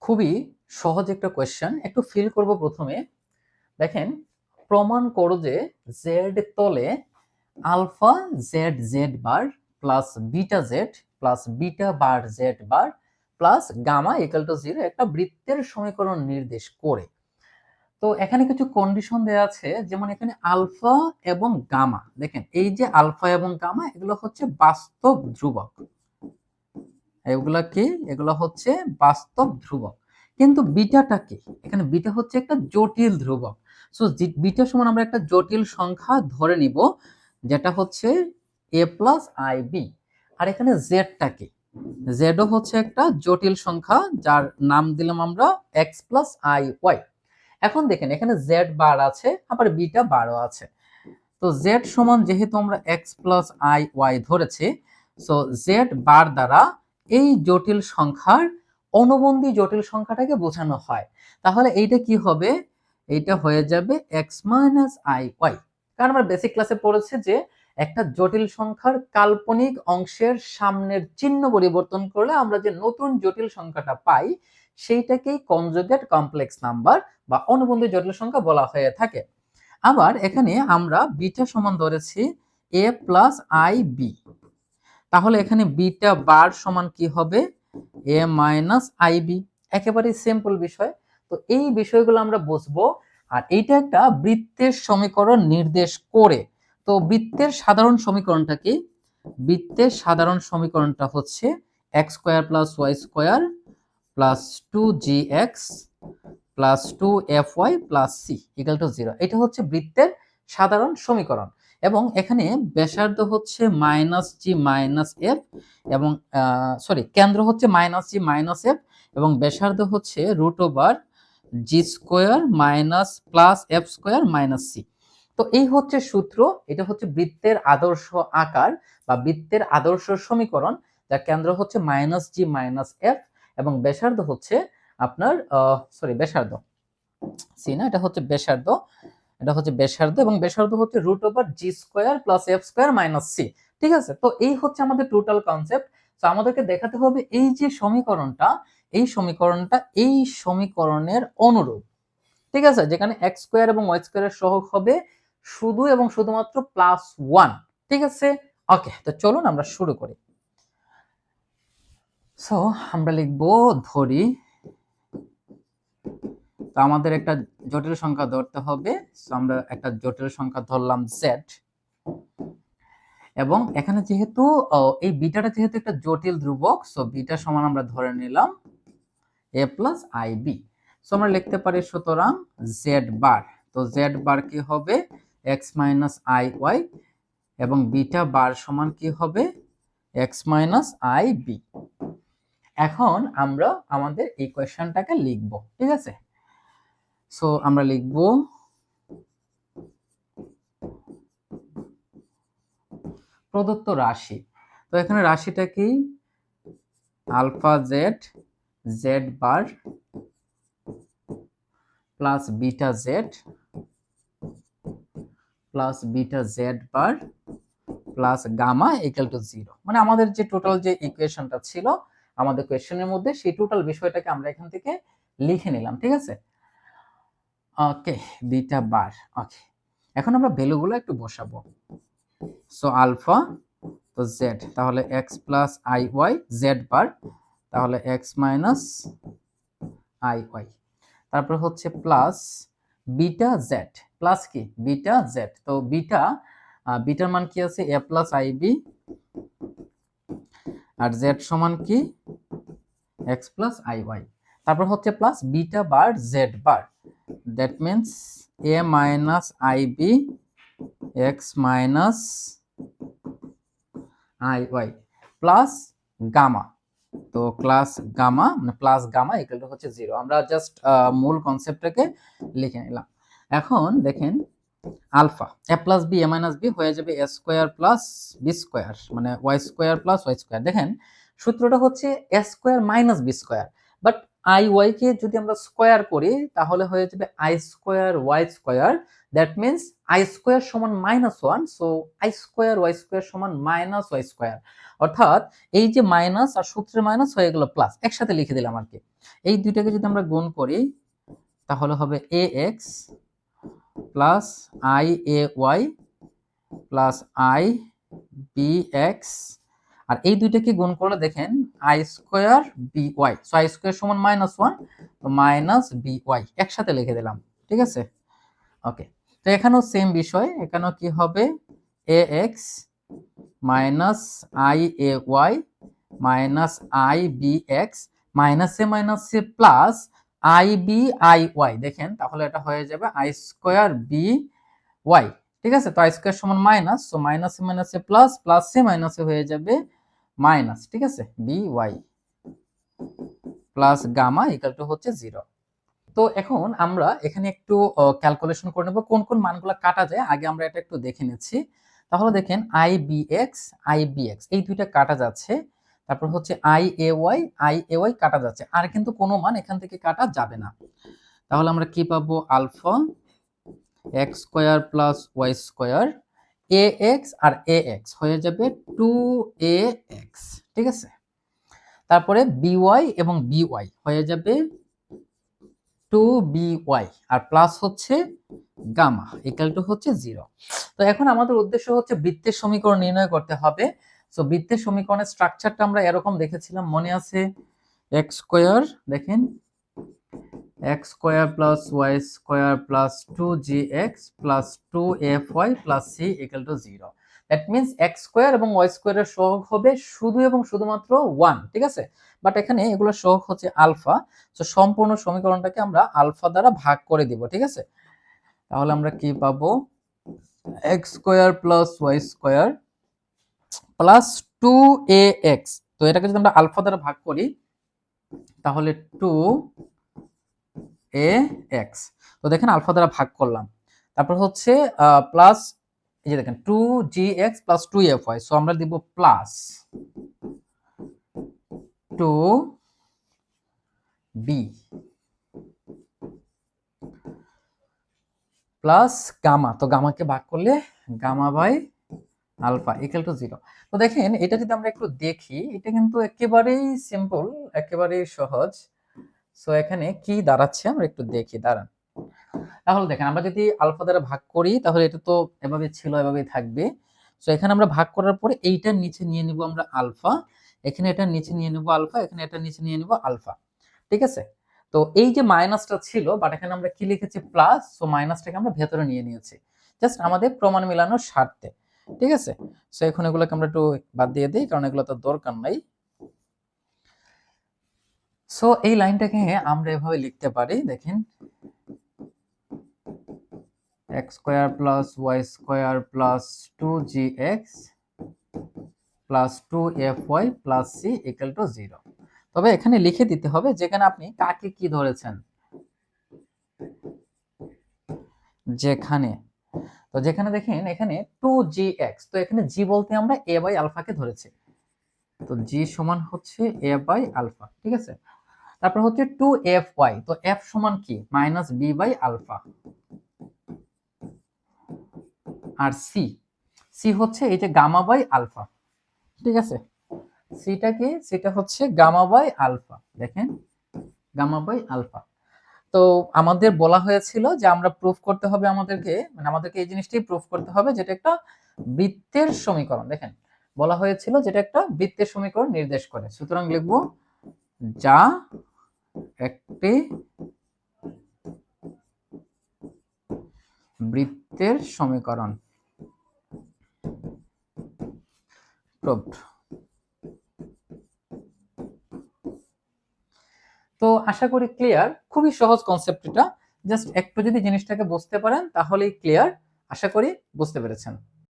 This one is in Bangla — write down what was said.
খুবই সহজ একটা কোয়েশ্চেন, একটু ফিল করব প্রথমে। দেখেন, প্রমাণ করো যে জেড তলে alpha Z Z bar plus beta Z plus beta bar Z bar plus gamma equal to 0 একটা বৃত্তের সমীকরণ নির্দেশ করে। তো এখানে কিছু কন্ডিশন দেওয়া আছে, যেমন এখানে আলফা এবং গামা, দেখেন এই যে আলফা এবং গামা এগুলো হচ্ছে বাস্তব ধ্রুবক। এগুলা কি? এগুলো হচ্ছে বাস্তব ধ্রুবক। কিন্তু বিটাটা কি? এখানে বিটা হচ্ছে একটা জটিল ধ্রুবক। সো বিটা সমান আমরা একটা জটিল সংখ্যা ধরে নিব, যেটা হচ্ছে a প্লাস আই বি। আর এখানে জেডটা কি? জেডও হচ্ছে একটা জটিল সংখ্যা, যার নাম দিলাম আমরা এক্স প্লাস আই ওয়াই। এখন দেখেন, এখানে জেড বার আছে, আবার বিটা বারও আছে। তো জেড সমান যেহেতু আমরা এক্স প্লাস আই ওয়াই ধরেছি, সো জেড বার দ্বারা এই জটিল সংখ্যার অনুবন্ধী জটিল সংখ্যাটাকে বোঝানো হয়। তাহলে এইটা কি হবে? এইটা হয়ে যাবে এক্স মাইনাস আই ওয়াই। কারণ আমরা বেসিক ক্লাসে পড়েছি যে একটা জটিল সংখ্যার কাল্পনিক অংশের সামনের চিহ্ন পরিবর্তন করলে আমরা যে নতুন জটিল সংখ্যাটা পাই সেইটাকেই কনজুগেট কমপ্লেক্স নাম্বার বা অনুবন্ধী জটিল সংখ্যা বলা হয়ে থাকে। আবার এখানে আমরা বিটা সমান ধরেছি এ প্লাস আই বি। তাহলে এখানে বিটা বার সমান কি হবে? এ মাইনাস আই বি। একেবারে সিম্পল বিষয়। তো এই বিষয়গুলো আমরা বুঝবো। আর এইটা একটা বৃত্তের সমীকরণ নির্দেশ করে। তো বৃত্তের সাধারণ সমীকরণটা কি? বৃত্তের সাধারণ সমীকরণটা হচ্ছে X square plus Y square plus 2gx plus 2fy plus c equal to 0। এটা হচ্ছে বৃত্তের সাধারণ সমীকরণ। এবং এখানে ব্যাসার্ধ হচ্ছে মাইনাস জি মাইনাস এফ, এবং কেন্দ্র হচ্ছে মাইনাস জি মাইনাস এফ, এবং ব্যাসার্ধ হচ্ছে root over G square minus plus F square minus C. তো এই হচ্ছে সূত্র। এটা হচ্ছে বৃত্তের আদর্শ আকার বা বৃত্তের আদর্শ সমীকরণ, যার কেন্দ্র হচ্ছে মাইনাস জি মাইনাস এফ, এবং ব্যাসার্ধ হচ্ছে আপনার ব্যাসার্ধ সি না, এটা হচ্ছে ব্যাসার্ধ। এটা হচ্ছে ব্যাসার্ধ, এবং ব্যাসার্ধ হচ্ছে root over G square plus F square minus C. ঠিক আছে? তো এই হচ্ছে আমাদের টোটাল কনসেপ্ট। তো আমাদেরকে দেখাতে হবে এই যে সমীকরণটা, এই সমীকরণটা এই সমীকরণের অনুরূপ। ঠিক আছে? যেখানে এক্স স্কোয়ার এবং ওয়াই স্কোয়ারের সহগ হবে শুধু এবং শুধুমাত্র প্লাস 1। ঠিক আছে? ওকে, তো চলুন আমরা শুরু করি। সো আমরা লিখবো ধরি, তো আমাদের একটা জটিল সংখ্যা ধরতে হবে। সো আমরা একটা জটিল সংখ্যা ধরলাম z, এবং এখানে যেহেতু এই বিটাটা যেহেতু একটা জটিল ধ্রুবক, সো বিটা সমান আমরা ধরে নিলাম a plus I B. So আমরা লিখতে পারি সুতরাং z বার। তো z বার কি হবে? x মাইনাস আই ওয়াই, এবং বিটা বার সমান কি হবে? x minus I B. এখন আমরা আমাদের এই কোয়েশ্চনটাকে লিখব। ঠিক আছে? সো আমরা লিখব প্রদত্ত রাশি। তো এখানে রাশিটা কি? Alpha Z Z bar plus beta Z plus beta Z bar plus gamma equal to 0। মানে আমাদের যে টোটাল যে ইকুয়েশনটা ছিল আমাদের কোয়েশ্চেনের মধ্যে, সেই টোটাল বিষয়টাকে আমরা এখান থেকে লিখে নিলাম। ঠিক আছে? ওকে, বিটা বার। ওকে, এখন আমরা ভ্যালুগুলো একটু বসাবো। সো আলফা, তো জেড, তাহলে X plus I Y, Z bar তাহলে এক্স মাইনাস আই ওয়াই, তারপর হচ্ছে প্লাস বিটা জেড, প্লাস কি? Beta Z. তো বিটার মান কি আছে? এ প্লাস আই বি, আর জেড সমান কি? X plus I Y. তারপর হচ্ছে plus beta bar Z bar, that means A minus I B X minus I Y plus gamma. তো ক্লাস গামা মানে প্লাস গামা ইকুয়াল টু হচ্ছে 0। আমরা জাস্ট মূল কনসেপ্টটাকে লিখে নিলাম। এখন দেখেন, alpha A plus B A minus B হয়ে যাবে A square plus B square, মানে Y square plus Y square. দেখেন সূত্রটা হচ্ছে A square minus B square, but I Y কে যদি আমরা স্কোয়ার করি তাহলে হয়ে যাবে I square Y square, that means I square সমান -1, so I square Y square সমান -ওয়াই স্কোয়ার। অর্থাৎ এই যে মাইনাস আর সূত্রের মাইনাস হয়ে গেল প্লাস, একসাথে লিখে দিলাম আর কি। এই দুইটাকে যদি আমরা গুণ করি তাহলে হবে A X plus I A Y plus I B X, আর এই দুইটাকে গুণ করলে দেখেন I square B Y, so I square সমান -1, তো মাইনাস বি ওয়াই একসাথে লিখে দিলাম, ঠিক আছে। ওকে, তো এখানেও সেম বিষয়, এখানেও কি হবে A X minus I A Y minus I B X মাইনাসে মাইনাসে plus I B I Y, দেখেন তাহলে এটা হয়ে যাবে আই স্কোয়ার বি ওয়াই, ঠিক আছে। তো আই স্কোয়ার সমান মাইনাস, সো মাইনাসে মাইনাসে প্লাস, প্লাসে মাইনাসে হয়ে যাবে মাইনাস, ঠিক আছে, B Y plus gamma equal to হচ্ছে 0। তো এখন আমরা এখানে একটু ক্যালকুলেশন করে নেব কোন কোন মানগুলো কাটা যায়, আগে আমরা এটা একটু দেখে নিচ্ছি। তাহলে দেখেন আই বি এক্স এই দুইটা কাটা যাচ্ছে, তারপর হচ্ছে আই এ ওয়াই কাটা যাচ্ছে, আর কিন্তু কোনো মান এখান থেকে কাটা যাবে না। তাহলে আমরা কি পাবো, alpha X square plus Y square A X আর এ এক্স হয়ে যাবে 2ax, ঠিক আছে। তারপরে বিওয়াই এবং বিওয়াই হয়ে যাবে 2by আর প্লাস হচ্ছে গামা ইকুয়াল টু হচ্ছে 0। তো এখন আমাদের উদ্দেশ্য হচ্ছে বৃত্তের সমীকরণ নির্ণয় করতে হবে। সো বৃত্তের সমীকরণের স্ট্রাকচারটা আমরা এরকম দেখেছিলাম, মনে আছে, এক্স স্কোয়ার, দেখেন X square plus Y square plus 2gx plus 2fy plus c equal to 0। That means X square এবং ওয়াই স্কোয়ারের সহগ হবে শুধু এবং শুধুমাত্র 1, ঠিক আছে। বাট এখানে এগুলো সহগ হচ্ছে আলফা, তো সম্পূর্ণ সমীকরণটাকে আমরা আলফা দ্বারা ভাগ করে দিব, ঠিক আছে। তাহলে আমরা কি পাবো, X square plus Y square plus 2ax, তো এটাকে যদি আমরা আলফা দ্বারা ভাগ করি তাহলে 2ax, তো দেখেন আলফা দ্বারা ভাগ করলাম, তারপর হচ্ছে প্লাস এই যে দেখেন 2gx প্লাস 2fy, সো আমরা দিব প্লাস 2b প্লাস গামা, তো গামাকে ভাগ করলে gamma by alpha equal to 0। তো দেখেন এটা যদি আমরা একটু দেখি, এটা কিন্তু একেবারেই সিম্পল, একেবারেই সহজ। সো এখানে কি দাঁড়াচ্ছে আমরা একটু দেখি, দাঁড়ান। তাহলে দেখেন আমরা যদি আলফা দ্বারা ভাগ করি তাহলে এটা তো এভাবে ছিল, এভাবেই থাকবে। সো এখানে আমরা ভাগ করার পরে এইটার নিচে নিয়ে নিব আমরা আলফা, এখানে এটার নিচে নিয়ে নিব আলফা, এখানে এটার নিচে নিয়ে নিব আলফা, ঠিক আছে। তো এই যে মাইনাসটা ছিল, বাট এখানে আমরা কি লিখেছি প্লাস, সো মাইনাসটাকে আমরা ভেতরে নিয়ে নিয়েছি জাস্ট আমাদের প্রমাণ মেলানোর স্বার্থে, ঠিক আছে। সো এখন এগুলোকে আমরা একটু বাদ দিয়ে দিই কারণ এগুলো তো দরকার নাই। সো এই লাইনটাকে আমরা এভাবে লিখতে পারি, দেখেন X square plus Y square plus 2gx plus 2fy plus c equal to 0। তবে এখানে লিখে দিতে হবে যেখানে আপনি কাকে কি ধরেছেন, যেখানে, তো যেখানে দেখেন এখানে 2gx, তো এখানে g বলতে আমরা a বাই আলফাকে ধরেছি, তো g সমান হচ্ছে a বাই আলফা, ঠিক আছে। তারপর হচ্ছে 2fy, তো f সমান কি মাইনাস b বাই আলফা, আর c হচ্ছে এই যে গামা বাই আলফা, ঠিক আছে। সিটা কি, সেটা হচ্ছে গামা বাই আলফা, দেখেন গামা বাই আলফা। তো আমাদের বলা হয়েছিল যে আমরা প্রুফ করতে হবে, আমাদেরকে মানে আমাদেরকে এই জিনিসটাই প্রুফ করতে হবে যেটা একটা বৃত্তের সমীকরণ, দেখেন বলা হয়েছিল যেটা একটা বৃত্তের সমীকরণ নির্দেশ করে। সুতরাং লিখবো যা একটি বৃত্তের সমীকরণ, প্রুফড। তো আশা করি ক্লিয়ার, খুবই সহজ কনসেপ্ট এটা, জাস্ট একটু যদি জিনিসটাকে বুঝতে পারেন তাহলেই ক্লিয়ার, আশা করি বুঝতে পেরেছেন।